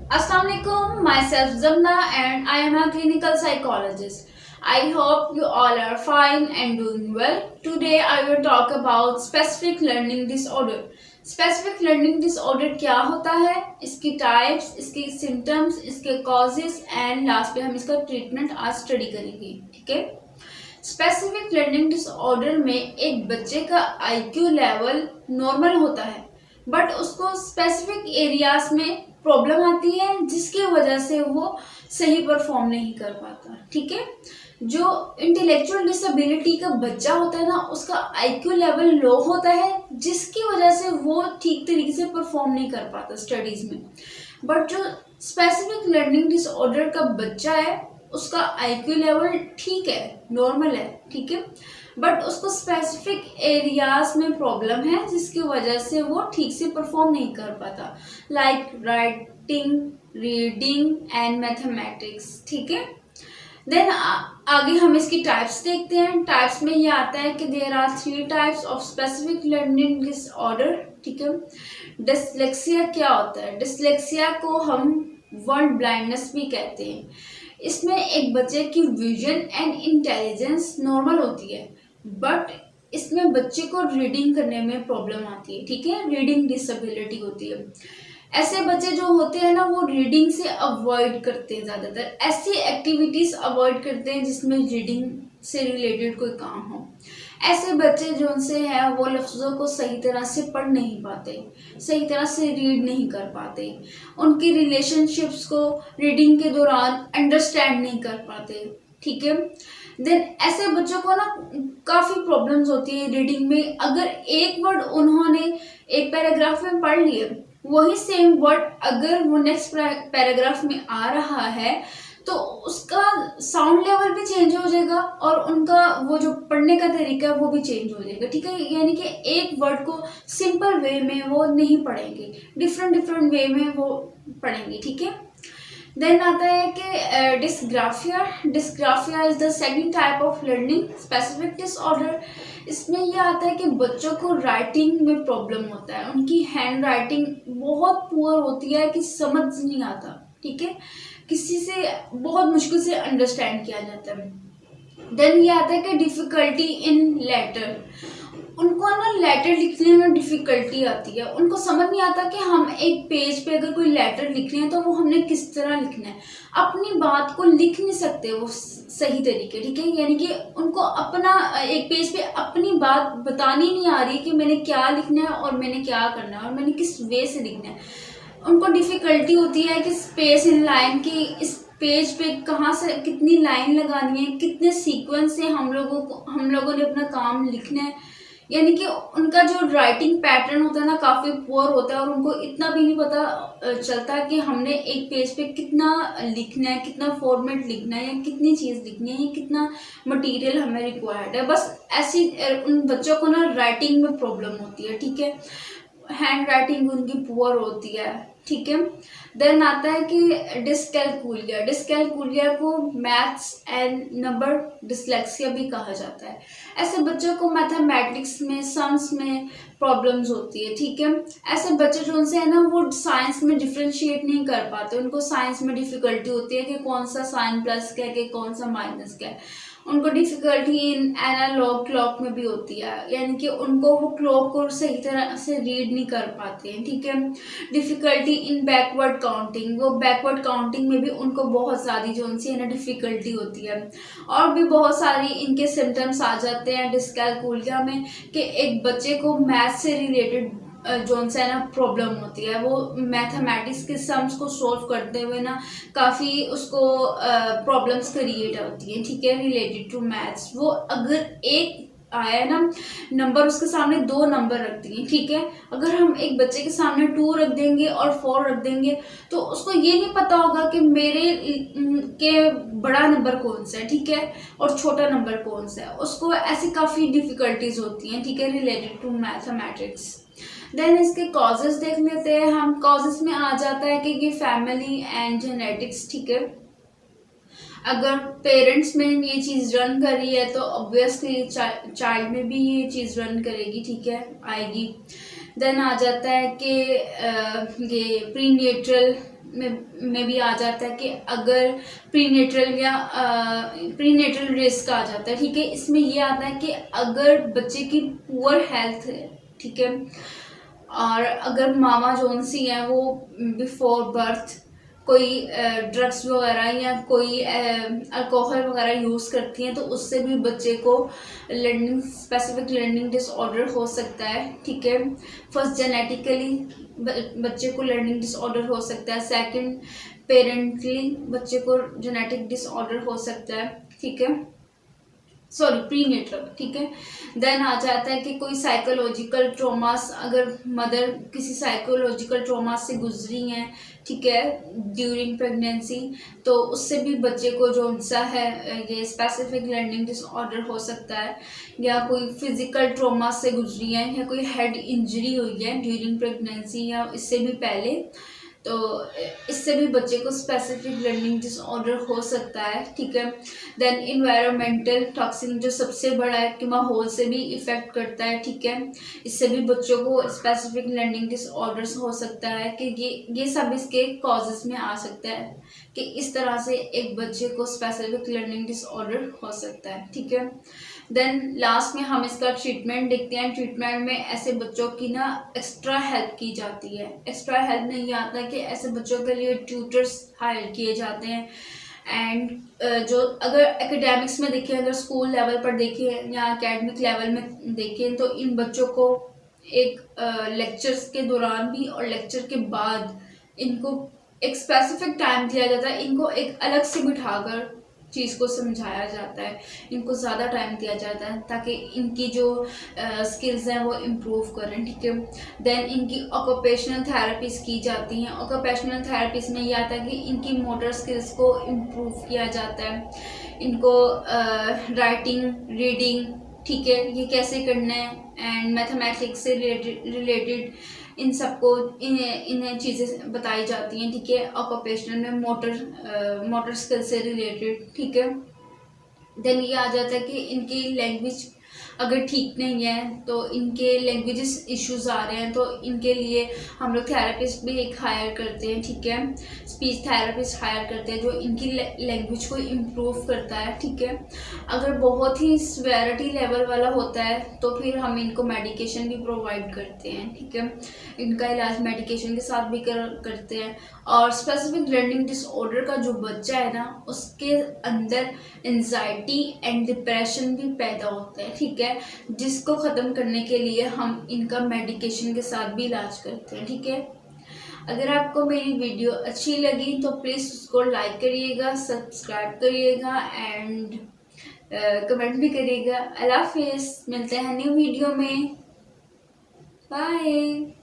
Assalamualaikum, myself Zamna and I am a clinical psychologist. I hope you all are fine and doing well. Today I will talk about specific learning disorder. Specific learning disorder क्या होता है, इसकी types, इसके symptoms, इसके causes and last पे हम इसका treatment आज स्टडी करेंगे. ठीक है. स्पेसिफिक लर्निंग डिसऑर्डर में एक बच्चे का आईक्यू लेवल नॉर्मल होता है बट उसको स्पेसिफिक एरियाज में प्रॉब्लम आती है जिसकी वजह से वो सही परफॉर्म नहीं कर पाता. ठीक है. जो इंटेलेक्चुअल डिसेबिलिटी का बच्चा होता है ना, उसका आईक्यू लेवल लो होता है जिसकी वजह से वो ठीक तरीके से परफॉर्म नहीं कर पाता स्टडीज में. बट जो स्पेसिफिक लर्निंग डिसऑर्डर का बच्चा है उसका आईक्यू लेवल ठीक है, नॉर्मल है. ठीक है. बट उसको स्पेसिफिक एरियाज में प्रॉब्लम है जिसकी वजह से वो ठीक से परफॉर्म नहीं कर पाता, like writing, reading and mathematics. ठीक है. देन आगे हम इसकी टाइप्स देखते हैं. टाइप्स में ये आता है कि there are 3 types of specific learning disorder. ठीक है. डिसलेक्सिया क्या होता है? डिसलेक्सिया को हम वर्ड ब्लाइंडनेस भी कहते हैं. इसमें एक बच्चे की विजन एंड इंटेलिजेंस नॉर्मल होती है बट इसमें बच्चे को रीडिंग करने में प्रॉब्लम आती है. ठीक है. रीडिंग डिसेबिलिटी होती है. ऐसे बच्चे जो होते हैं ना, वो रीडिंग से अवॉइड करते हैं, ज़्यादातर ऐसी एक्टिविटीज़ अवॉइड करते हैं जिसमें रीडिंग से रिलेटेड कोई काम हो. ऐसे बच्चे जो उनसे है वो लफ्ज़ों को सही तरह से पढ़ नहीं पाते, सही तरह से रीड नहीं कर पाते, उनकी रिलेशनशिप्स को रीडिंग के दौरान अंडरस्टैंड नहीं कर पाते. ठीक है. देन ऐसे बच्चों को ना काफ़ी प्रॉब्लम्स होती है रीडिंग में. अगर एक वर्ड उन्होंने एक पैराग्राफ में पढ़ लिए, वही सेम वर्ड अगर वो नेक्स्ट पैराग्राफ में आ रहा है तो उसका साउंड लेवल भी चेंज हो जाएगा और उनका वो जो पढ़ने का तरीका है वो भी चेंज हो जाएगा. ठीक है. यानी कि एक वर्ड को सिंपल वे में वो नहीं पढ़ेंगे, डिफरेंट वे में वो पढ़ेंगे. ठीक है. देन आता है कि dysgraphia. Dysgraphia is the second type of learning specific disorder. इसमें यह आता है कि बच्चों को राइटिंग में प्रॉब्लम होता है, उनकी हैंड राइटिंग बहुत पुअर होती है कि समझ नहीं आता. ठीक है. किसी से बहुत मुश्किल से अंडरस्टैंड किया जाता है. देन ये आता है कि डिफ़िकल्टी इन लेटर. उनको ना लेटर लिखने में डिफ़िकल्टी आती है. उनको समझ नहीं आता कि हम एक पेज पे अगर कोई लेटर लिख रहे हैं तो वो हमने किस तरह लिखना है. अपनी बात को लिख नहीं सकते वो सही तरीके. ठीक है. यानी कि उनको अपना एक पेज पे अपनी बात बतानी नहीं आ रही कि मैंने क्या लिखना है और मैंने क्या करना है और मैंने किस वे से लिखना है. उनको डिफ़िकल्टी होती है कि स्पेस इन लाइन की, इस पेज पे कहाँ से कितनी लाइन लगानी है, कितने सीक्वेंस से हम लोगों ने अपना काम लिखना है. यानी कि उनका जो राइटिंग पैटर्न होता है ना काफ़ी पुअर होता है और उनको इतना भी नहीं पता चलता कि हमने एक पेज पे कितना लिखना है, कितना फॉर्मेट लिखना है, या कितनी चीज़ लिखनी है, या कितना मटेरियल हमें रिक्वायर्ड है. बस ऐसी उन बच्चों को ना राइटिंग में प्रॉब्लम होती है. ठीक है. हैंड राइटिंग उनकी पुअर होती है. ठीक है. देन आता है कि डिस्कैलकुलिया. डिस्कैलकुलिया को मैथ्स एंड नंबर डिसलेक्सिया भी कहा जाता है. ऐसे बच्चों को मैथमेटिक्स में, सम्स में प्रॉब्लम्स होती है. ठीक है. ऐसे बच्चे जो उनसे है ना वो साइंस में डिफ्रेंशिएट नहीं कर पाते. उनको साइंस में डिफ़िकल्टी होती है कि कौन सा साइन प्लस क्या है कि कौन सा माइनस क्या है. उनको डिफ़िकल्टी इन एनालॉग क्लॉक में भी होती है. यानी कि उनको वो क्लॉक को सही तरह से रीड नहीं कर पाते हैं. ठीक है. Difficulty in backward counting. वो बैकवर्ड काउंटिंग में भी उनको बहुत ज़्यादा जो उनसे है ना डिफ़िकल्टी होती है. और भी बहुत सारी इनके सिम्टम्स आ जाते हैं डिस्कैलकुलिया में कि एक बच्चे को मैथ से रिलेटेड जो उनसे है ना प्रॉब्लम होती है. वो मैथमेटिक्स के सम्स को सॉल्व करते हुए ना काफ़ी उसको प्रॉब्लम्स क्रिएट होती हैं. ठीक है. Related to maths. वो अगर एक आया ना नंबर, उसके सामने 2 नंबर रख दिए. ठीक है. अगर हम एक बच्चे के सामने 2 रख देंगे और 4 रख देंगे तो उसको ये नहीं पता होगा कि मेरे के बड़ा नंबर कौन सा है. ठीक है. और छोटा नंबर कौन सा है. उसको ऐसी काफ़ी डिफ़िकल्टीज होती हैं. ठीक है. Related to mathematics. देन इसके कॉजेज़ देख लेते हैं हम. कॉजेज़ में आ जाता है कि ये फैमिली एंड जेनेटिक्स. ठीक है. अगर पेरेंट्स में ये चीज़ रन कर रही है तो ऑब्वियसली चाइल्ड में भी ये चीज़ रन करेगी. ठीक है. आएगी. देन आ जाता है कि ये प्रीनेटल में भी आ जाता है कि अगर प्रीनेटल या प्रीनेटल रिस्क आ जाता है, ठीक है। इसमें ये आता है कि अगर बच्चे की पुअर हेल्थ है, ठीक है, और अगर मामा जोन सी है वो बिफोर बर्थ कोई ड्रग्स वगैरह या कोई अल्कोहल वगैरह यूज़ करती हैं, तो उससे भी बच्चे को लर्निंग स्पेसिफिक लर्निंग डिसऑर्डर हो सकता है, ठीक है। फर्स्ट जेनेटिकली बच्चे को लर्निंग डिसऑर्डर हो सकता है, सेकंड पेरेंटली बच्चे को जेनेटिक डिसऑर्डर हो सकता है, ठीक है, सॉरी प्रीनेटल, ठीक है। देन आ जाता है कि कोई साइकोलॉजिकल ट्रॉमास, अगर मदर किसी साइकोलॉजिकल ट्रॉमा से गुजरी हैं, ठीक है, ड्यूरिंग प्रेगनेंसी, तो उससे भी बच्चे को जो सा है ये स्पेसिफिक लर्निंग डिसऑर्डर हो सकता है। या कोई फिजिकल ट्रॉमा से गुजरी है या कोई हेड इंजरी हुई है ड्यूरिंग प्रेगनेंसी या इससे भी पहले, तो इससे भी बच्चे को स्पेसिफिक लर्निंग डिसऑर्डर हो सकता है, ठीक है। देन इन्वायरमेंटल टॉक्सिन जो सबसे बड़ा है कि माहौल से भी इफ़ेक्ट करता है, ठीक है, इससे भी बच्चों को स्पेसिफिक लर्निंग डिसऑर्डर्स हो सकता है कि ये सब इसके कॉजेज़ में आ सकता है कि इस तरह से एक बच्चे को स्पेसिफिक लर्निंग डिसऑर्डर हो सकता है, ठीक है। देन लास्ट में हम इसका ट्रीटमेंट देखते हैं। ट्रीटमेंट में ऐसे बच्चों की ना एक्स्ट्रा हेल्प की जाती है। एक्स्ट्रा हेल्प में ये आता है कि ऐसे बच्चों के लिए ट्यूटर्स हायर किए जाते हैं। एंड जो अगर एकेडमिक्स में देखें, अगर स्कूल लेवल पर देखें या एकेडमिक लेवल में देखें, तो इन बच्चों को एक लेक्चर्स के दौरान भी और लेक्चर के बाद इनको एक स्पेसिफिक टाइम दिया जाता है। इनको एक अलग से बिठाकर चीज़ को समझाया जाता है, इनको ज़्यादा टाइम दिया जाता है ताकि इनकी जो स्किल्स हैं वो इम्प्रूव करें, ठीक है। देन इनकी ऑक्यूपेशनल थेरेपीज़ की जाती हैं। ऑक्यूपेशनल थेरेपीज़ में ये आता है कि इनकी मोटर स्किल्स को इम्प्रूव किया जाता है, इनको राइटिंग, रीडिंग, ठीक है, ये कैसे करना है, एंड मैथमेटिक्स से रिलेटेड इन सबको इन्हें चीज़ें बताई जाती हैं, ठीक है। ऑक्यूपेशनल में मोटर स्किल से रिलेटेड, ठीक है। देन ये आ जाता है कि इनकी लैंग्वेज अगर ठीक नहीं है, तो इनके लैंग्वेजेस इश्यूज आ रहे हैं, तो इनके लिए हम लोग थेरेपिस्ट भी एक हायर करते हैं, ठीक है, स्पीच थेरेपिस्ट हायर करते हैं जो इनकी लैंग्वेज को इम्प्रूव करता है, ठीक है। अगर बहुत ही सिवियरिटी लेवल वाला होता है तो फिर हम इनको मेडिकेशन भी प्रोवाइड करते हैं, ठीक है, इनका इलाज मेडिकेशन के साथ भी करते हैं। और स्पेसिफिक लर्निंग डिसऑर्डर का जो बच्चा है ना, उसके अंदर एंजाइटी एंड डिप्रेशन भी पैदा होता है, ठीक है, जिसको ख़त्म करने के लिए हम इनका मेडिकेशन के साथ भी इलाज करते हैं, ठीक है। अगर आपको मेरी वीडियो अच्छी लगी तो प्लीज़ उसको लाइक करिएगा, सब्सक्राइब करिएगा एंड कमेंट भी करिएगा। अल्लाह हाफिज़, मिलते हैं न्यू वीडियो में, बाय।